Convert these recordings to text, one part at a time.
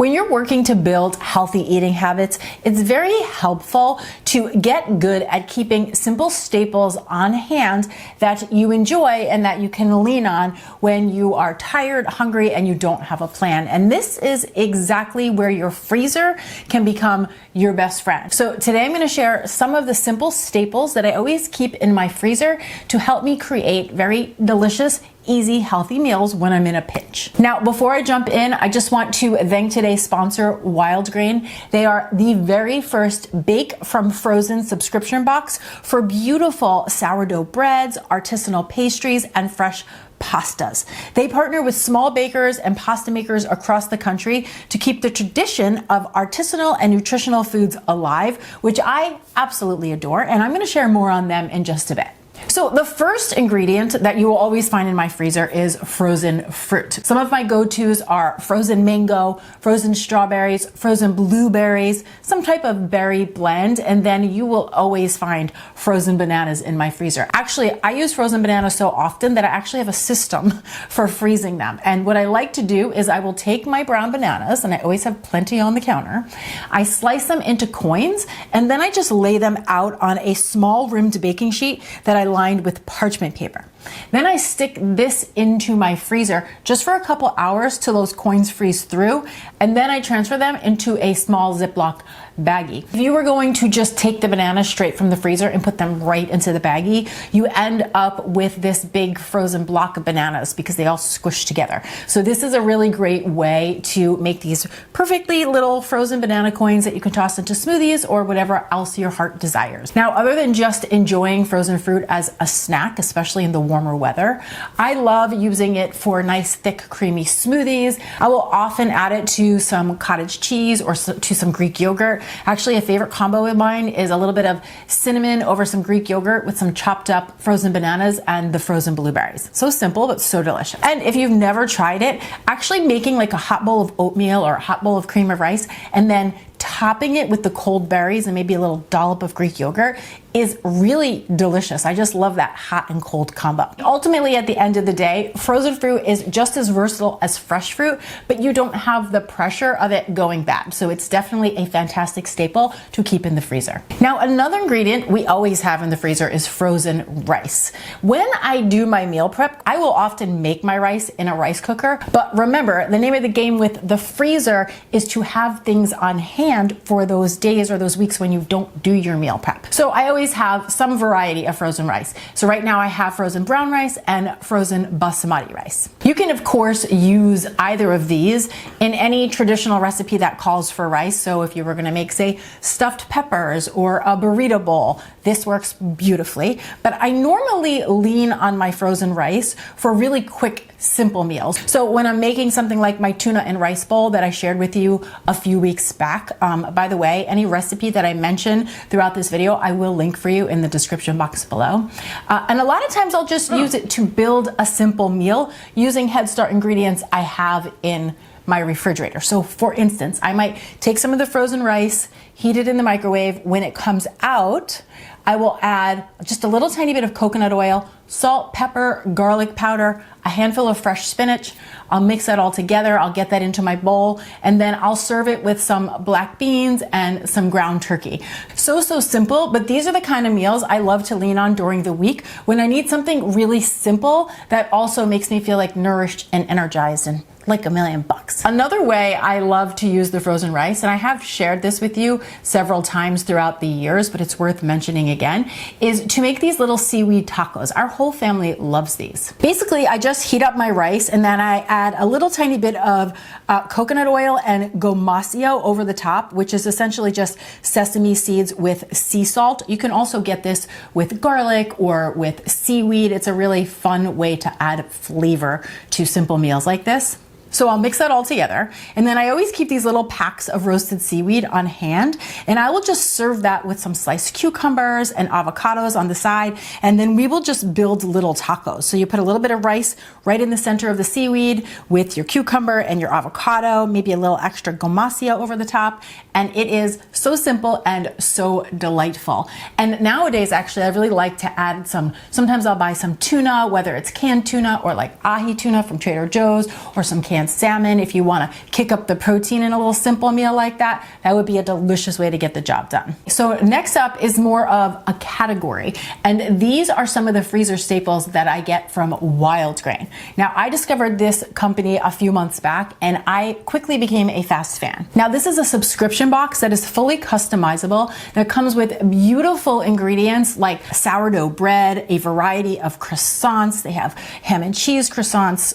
When you're working to build healthy eating habits, it's very helpful to get good at keeping simple staples on hand that you enjoy and that you can lean on when you are tired, hungry, and you don't have a plan. And this is exactly where your freezer can become your best friend. So today I'm going to share some of the simple staples that I always keep in my freezer to help me create very delicious, easy, healthy meals when I'm in a pinch. Now, before I jump in, I just want to thank today's sponsor, Wild Grain. They are the very first bake from frozen subscription box for beautiful sourdough breads, artisanal pastries, and fresh pastas. They partner with small bakers and pasta makers across the country to keep the tradition of artisanal and nutritional foods alive, which I absolutely adore, and I'm going to share more on them in just a bit. So the first ingredient that you will always find in my freezer is frozen fruit. Some of my go-tos are frozen mango, frozen strawberries, frozen blueberries, some type of berry blend, and then you will always find frozen bananas in my freezer. Actually, I use frozen bananas so often that I actually have a system for freezing them. And what I like to do is I will take my brown bananas, and I always have plenty on the counter. I slice them into coins, and then I just lay them out on a small rimmed baking sheet that I lined with parchment paper. Then I stick this into my freezer just for a couple hours till those coins freeze through, and then I transfer them into a small Ziploc baggie. If you were going to just take the bananas straight from the freezer and put them right into the baggie, you end up with this big frozen block of bananas because they all squish together. So this is a really great way to make these perfectly little frozen banana coins that you can toss into smoothies or whatever else your heart desires. Now, other than just enjoying frozen fruit as a snack, especially in the warmer weather, I love using it for nice, thick, creamy smoothies. I will often add it to some cottage cheese or to some Greek yogurt. Actually, a favorite combo of mine is a little bit of cinnamon over some Greek yogurt with some chopped up frozen bananas and the frozen blueberries. So simple, but so delicious. And if you've never tried it, actually making like a hot bowl of oatmeal or a hot bowl of cream of rice and then topping it with the cold berries and maybe a little dollop of Greek yogurt is really delicious. I just love that hot and cold combo. Ultimately, at the end of the day, frozen fruit is just as versatile as fresh fruit, but you don't have the pressure of it going bad. So it's definitely a fantastic staple to keep in the freezer. Now, another ingredient we always have in the freezer is frozen rice. When I do my meal prep, I will often make my rice in a rice cooker, but remember, the name of the game with the freezer is to have things on hand for those days or those weeks when you don't do your meal prep. So I always have some variety of frozen rice. So right now I have frozen brown rice and frozen basmati rice. You can of course use either of these in any traditional recipe that calls for rice. So if you were going to make, say, stuffed peppers or a burrito bowl, this works beautifully. But I normally lean on my frozen rice for really quick, simple meals. So when I'm making something like my tuna and rice bowl that I shared with you a few weeks back, by the way, any recipe that I mention throughout this video, I will link for you in the description box below. And a lot of times I'll just use it to build a simple meal using Head Start ingredients I have in my refrigerator. So for instance, I might take some of the frozen rice, heat it in the microwave. When it comes out, I will add just a little tiny bit of coconut oil, salt, pepper, garlic powder, a handful of fresh spinach. I'll mix that all together. I'll get that into my bowl, and then I'll serve it with some black beans and some ground turkey. So simple, but these are the kind of meals I love to lean on during the week when I need something really simple that also makes me feel like nourished and energized and like $1,000,000. Another way I love to use the frozen rice, and I have shared this with you several times throughout the years, but it's worth mentioning again, is to make these little seaweed tacos. Our whole family loves these. Basically, I just heat up my rice and then I add a little tiny bit of coconut oil and gomasio over the top, which is essentially just sesame seeds with sea salt. You can also get this with garlic or with seaweed. It's a really fun way to add flavor to simple meals like this. So I'll mix that all together, and then I always keep these little packs of roasted seaweed on hand, and I will just serve that with some sliced cucumbers and avocados on the side, and then we will just build little tacos. So you put a little bit of rice right in the center of the seaweed with your cucumber and your avocado, maybe a little extra gomasio over the top, and it is so simple and so delightful. And nowadays, actually, I really like to add sometimes I'll buy some tuna, whether it's canned tuna or like ahi tuna from Trader Joe's, or some canned canned salmon. If you want to kick up the protein in a little simple meal like that, that would be a delicious way to get the job done. So next up is more of a category, and these are some of the freezer staples that I get from Wild Grain. Now, I discovered this company a few months back, and I quickly became a fast fan. Now, this is a subscription box that is fully customizable, that comes with beautiful ingredients like sourdough bread, a variety of croissants. They have ham and cheese croissants,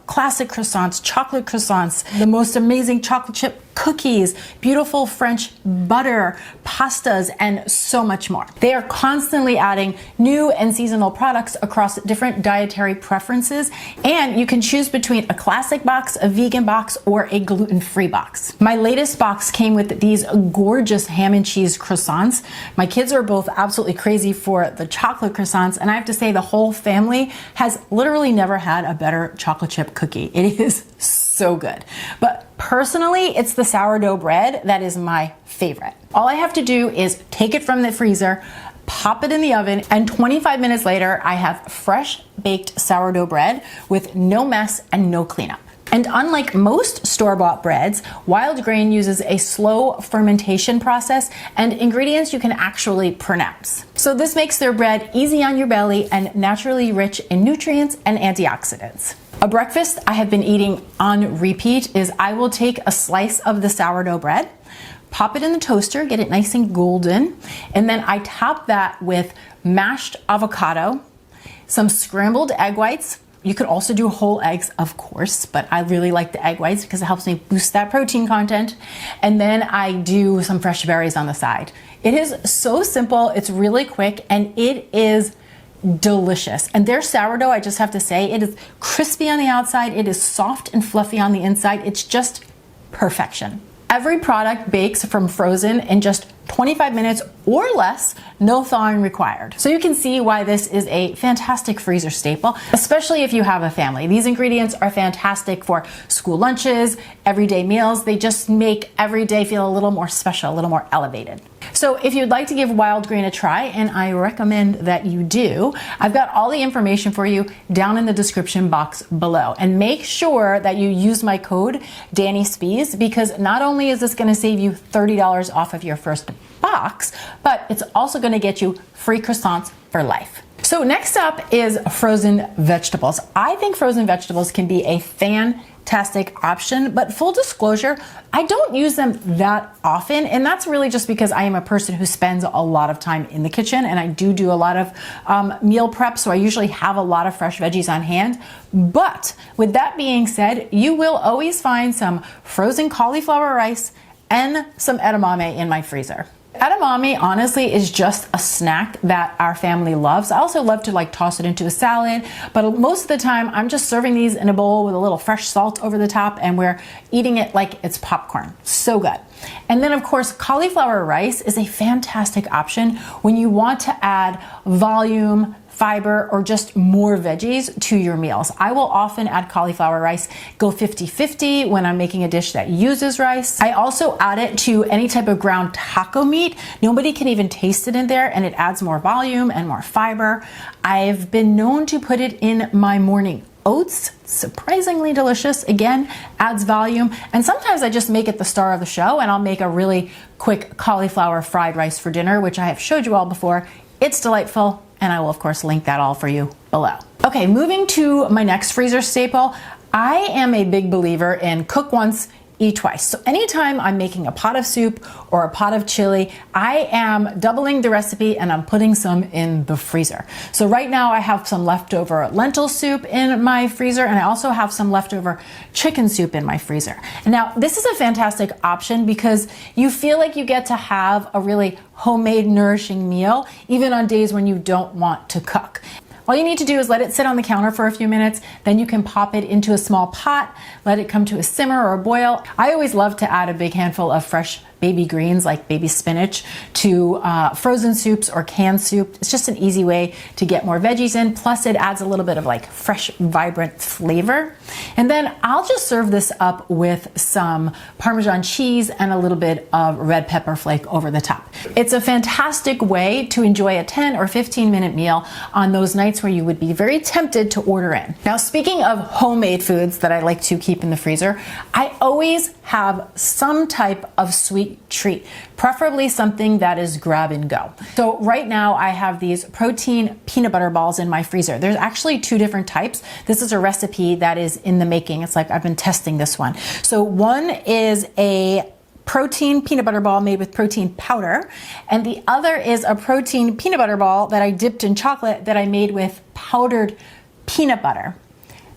classic croissants, chocolate croissants, the most amazing chocolate chip cookies, beautiful French butter, pastas, and so much more. They are constantly adding new and seasonal products across different dietary preferences, and you can choose between a classic box, a vegan box, or a gluten-free box. My latest box came with these gorgeous ham and cheese croissants. My kids are both absolutely crazy for the chocolate croissants, and I have to say the whole family has literally never had a better chocolate chip cookie. It is so good. But personally, it's the sourdough bread that is my favorite. All I have to do is take it from the freezer, pop it in the oven, and 25 minutes later, I have fresh baked sourdough bread with no mess and no cleanup. And unlike most store-bought breads, Wild Grain uses a slow fermentation process and ingredients you can actually pronounce. So this makes their bread easy on your belly and naturally rich in nutrients and antioxidants. A breakfast I have been eating on repeat is I will take a slice of the sourdough bread, pop it in the toaster, get it nice and golden, and then I top that with mashed avocado, some scrambled egg whites. You could also do whole eggs, of course, but I really like the egg whites because it helps me boost that protein content. And then I do some fresh berries on the side. It is so simple, it's really quick, and it is delicious. And their sourdough, I just have to say, it is crispy on the outside, it is soft and fluffy on the inside. It's just perfection. Every product bakes from frozen in just 25 minutes or less, no thawing required. So you can see why this is a fantastic freezer staple, especially if you have a family. These ingredients are fantastic for school lunches, everyday meals. They just make every day feel a little more special, a little more elevated. So if you'd like to give Wild Grain a try, and I recommend that you do, I've got all the information for you down in the description box below. And make sure that you use my code DannySpees, because not only is this going to save you $30 off of your first box, but it's also going to get you free croissants for life. So next up is frozen vegetables. I think frozen vegetables can be a fantastic option, but full disclosure, I don't use them that often, and that's really just because I am a person who spends a lot of time in the kitchen, and I do a lot of meal prep, so I usually have a lot of fresh veggies on hand. But with that being said, you will always find some frozen cauliflower rice and some edamame in my freezer. Edamame honestly is just a snack that our family loves. I also love to toss it into a salad, but most of the time I'm just serving these in a bowl with a little fresh salt over the top, and we're eating it like it's popcorn. So good. And then of course, cauliflower rice is a fantastic option when you want to add volume, fiber, or just more veggies to your meals. I will often add cauliflower rice, go 50-50 when I'm making a dish that uses rice. I also add it to any type of ground taco meat. Nobody can even taste it in there, and it adds more volume and more fiber. I've been known to put it in my morning oats. Surprisingly delicious. Again, adds volume. And sometimes I just make it the star of the show, and I'll make a really quick cauliflower fried rice for dinner, which I have showed you all before. It's delightful, and I will of course link that all for you below. Okay, moving to my next freezer staple. I am a big believer in cook once, eat twice. So anytime I'm making a pot of soup or a pot of chili, I am doubling the recipe and I'm putting some in the freezer. So right now I have some leftover lentil soup in my freezer, and I also have some leftover chicken soup in my freezer. And now this is a fantastic option because you feel like you get to have a really homemade, nourishing meal, even on days when you don't want to cook. All you need to do is let it sit on the counter for a few minutes, then you can pop it into a small pot, let it come to a simmer or a boil. I always love to add a big handful of fresh baby greens like baby spinach to frozen soups or canned soup. It's just an easy way to get more veggies in, plus it adds a little bit of like fresh, vibrant flavor. And then I'll just serve this up with some Parmesan cheese and a little bit of red pepper flake over the top. It's a fantastic way to enjoy a 10 or 15-minute meal on those nights where you would be very tempted to order in. Now, speaking of homemade foods that I like to keep in the freezer, I always have some type of sweet treat, preferably something that is grab and go. So right now I have these protein peanut butter balls in my freezer. There's actually two different types. This is a recipe that is in the making. It's like I've been testing this one. So one is a protein peanut butter ball made with protein powder, and the other is a protein peanut butter ball that I dipped in chocolate that I made with powdered peanut butter.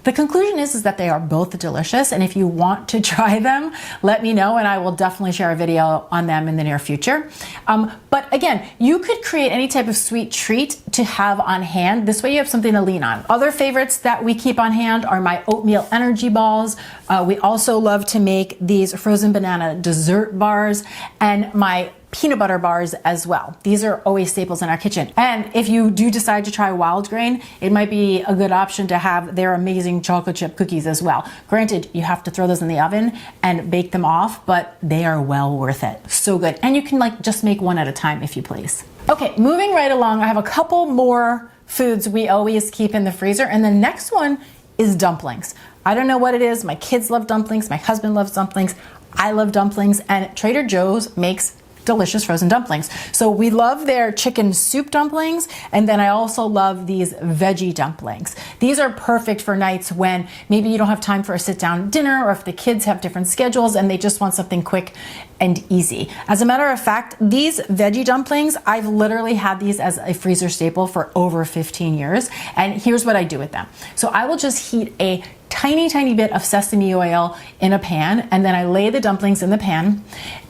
The conclusion is that they are both delicious, and if you want to try them, let me know and I will definitely share a video on them in the near future. But again, you could create any type of sweet treat to have on hand. This way you have something to lean on. Other favorites that we keep on hand are my oatmeal energy balls. We also love to make these frozen banana dessert bars and my peanut butter bars as well. These are always staples in our kitchen. And if you do decide to try wild grain, it might be a good option to have their amazing chocolate chip cookies as well. Granted, you have to throw those in the oven and bake them off, but they are well worth it. So good. And you can like just make one at a time if you please. Okay, moving right along, I have a couple more foods we always keep in the freezer, and the next one is dumplings. I don't know what it is. My kids love dumplings. My husband loves dumplings. I love dumplings, and Trader Joe's makes delicious frozen dumplings. So we love their chicken soup dumplings, and then I also love these veggie dumplings. These are perfect for nights when maybe you don't have time for a sit-down dinner, or if the kids have different schedules and they just want something quick and easy. As a matter of fact, these veggie dumplings, I've literally had these as a freezer staple for over 15 years, and here's what I do with them. So I will just heat a tiny bit of sesame oil in a pan, and then I lay the dumplings in the pan,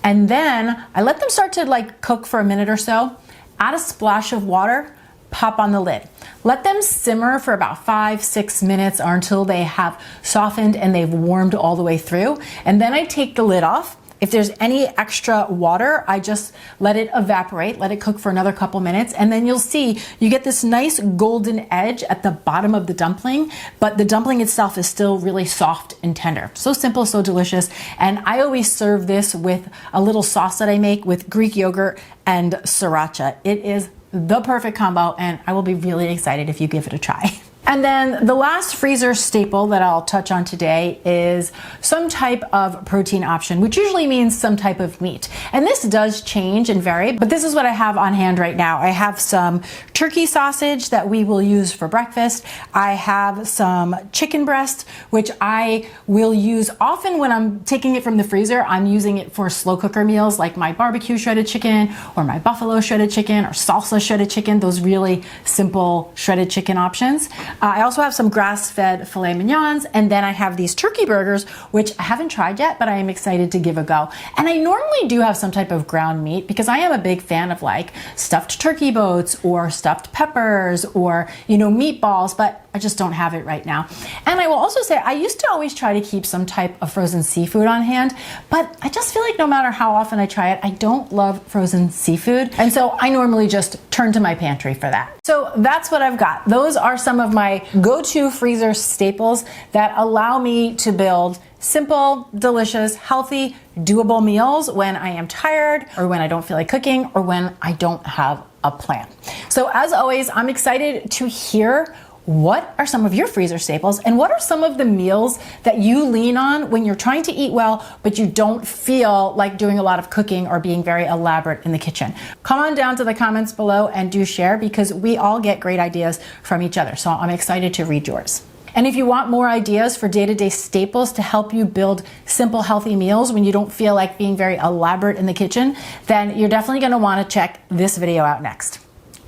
and then I let them start to like cook for a minute or so, add a splash of water, pop on the lid. Let them simmer for about 5-6 minutes or until they have softened and they've warmed all the way through, and then I take the lid off. If there's any extra water, I just let it evaporate, let it cook for another couple minutes, and then you'll see you get this nice golden edge at the bottom of the dumpling, but the dumpling itself is still really soft and tender. So simple, so delicious. And I always serve this with a little sauce that I make with Greek yogurt and sriracha. It is the perfect combo, and I will be really excited if you give it a try. And then the last freezer staple that I'll touch on today is some type of protein option, which usually means some type of meat. And this does change and vary, but this is what I have on hand right now. I have some turkey sausage that we will use for breakfast. I have some chicken breast, which I will use often when I'm taking it from the freezer. I'm using it for slow cooker meals like my barbecue shredded chicken or my buffalo shredded chicken or salsa shredded chicken, those really simple shredded chicken options. I also have some grass-fed filet mignons, and then I have these turkey burgers, which I haven't tried yet, but I am excited to give a go. And I normally do have some type of ground meat because I am a big fan of like stuffed turkey boats or stuffed peppers or, you know, meatballs, but I just don't have it right now. And I will also say I used to always try to keep some type of frozen seafood on hand, but I just feel like no matter how often I try it, I don't love frozen seafood. And so I normally just turn to my pantry for that. So that's what I've got. Those are some of my go-to freezer staples that allow me to build simple, delicious, healthy, doable meals when I am tired or when I don't feel like cooking or when I don't have a plan. So as always, I'm excited to hear what are some of your freezer staples and what are some of the meals that you lean on when you're trying to eat well, but you don't feel like doing a lot of cooking or being very elaborate in the kitchen. Come on down to the comments below and do share because we all get great ideas from each other. So I'm excited to read yours. And if you want more ideas for day-to-day staples to help you build simple, healthy meals when you don't feel like being very elaborate in the kitchen, then you're definitely going to want to check this video out next.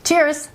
Cheers!